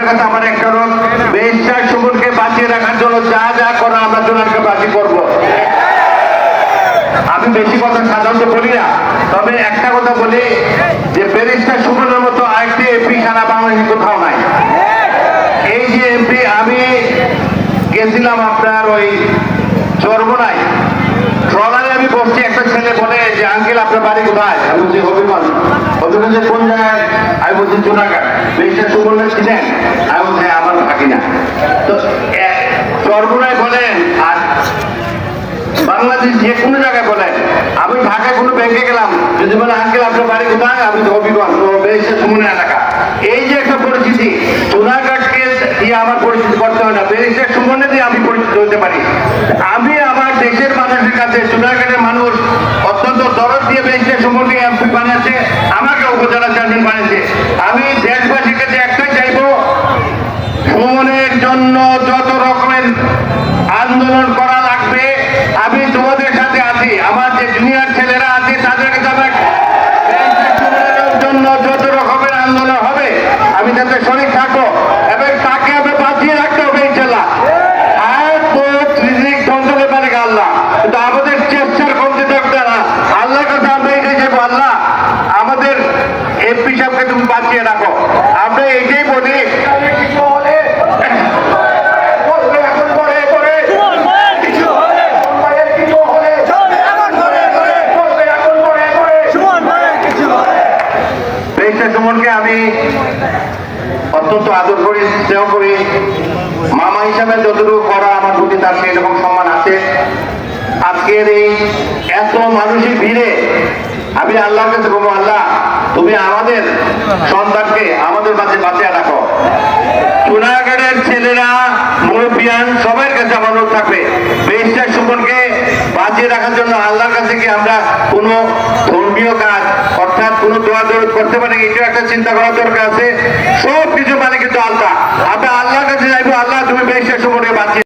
কাছে আমার একটা অনুরোধ, বেশিরভাগ সুমনকে বাঁচিয়ে রাখার জন্য যা যা করা আমরা জোনাকে বাঁচি করব। আমি বেশি কথা সাধারণত বলি না, তবে একটা কথা বলি যে ব্যারিস্টার সুমনের মতো আরেকটি এমপি সারা বাংলাদেশে কোথাও নাই। এই যে এমপি, আমি গেছিলাম আপনার ওই চরমোনায়, ট্রলারে আমি বসছি, একটা ছেলে বলে যে আঙ্কেল আপনার বাড়ি কোথায়? আমি বলছি হবিগঞ্জ। হবিগঞ্জের কোন জায়গায়? আমি বলছি জুনাগড়। বেশটা সুবর্ণ ছিলেন? আমি বলছি আমার থাকি না। তো চরমোনায় বলেন আর বাংলাদেশ যে কোনো জায়গায় বলেন, আমি ঢাকায় কোনো ব্যাংকে গেলাম, যদি বলে আঙ্কেল আপনার বাড়ি কোথায়? আমি তো হবিগঞ্জ, বেশটা সুমনের এলাকা। এই যে একটা পরিচিতি, জুনাগড়কে দিয়ে আমার পরিচিতি করতে হয় না, বেরিস্টার সুমনে দিয়ে আমি পরিচিত হতে পারি। আমি আমার দেশের মানুষের কাছে, জুনাগড়ের মানুষ অত্যন্ত দরদ দিয়ে বেরিস্টার সুমনকে এমপি বানিয়েছে, আমাকে উপজেলা চেয়ারম্যান বানিয়েছে। আমি দেশবাসীর কাছে একটাই চাইবো, সুমনের জন্য যত রকমের আন্দোলন করা লাগবে আমি তোমাদের সাথে আছি। আমার যে জুনিয়র ছেলেরা আছে তাদের কাছে আমার জন্য যত রকমের আন্দোলন হবে আমি তাতে শরীর থাকবো, এবং তাকে আমি বাঁচিয়ে রাখতে হবে ইনশাল্লাহ। ধ্বংসলে পারে আল্লাহ, কিন্তু আমাদের চেষ্টার কমতে থাকবে না। আল্লাহর কাছে আমরা এটাই চাইবো, আল্লাহ আমাদের এমপি সাহেবকে তুমি বাঁচিয়ে রাখো। আমরা এটাই বলি, সুমনকে আমি অত্যন্ত আদর করি, স্নেহ করি। মামা হিসাবে যতটুকু করা আমার প্রতি তার সেই রকম সম্মান আছে। আজকের এই এত মানুষের ভিড়ে আমি আল্লাহর কাছে বলবো, আল্লাহ তুমি আমাদের সন্তানকে আমাদের মাঝে বাঁচিয়ে রাখো। জুনাগড়ের ছেলেরা, মুরব্বিয়ান সবার কাছে আমার অনুরোধ থাকবে, বেশিরভাগ সুমনকে বাঁচিয়ে রাখার জন্য আল্লাহর কাছে কি আমরা কোনো ধর্মীয় কাজ অর্থাৎ কোনো দোয়া দরদ করতে পারি, এটা একটা চিন্তা করার দরকার আছে।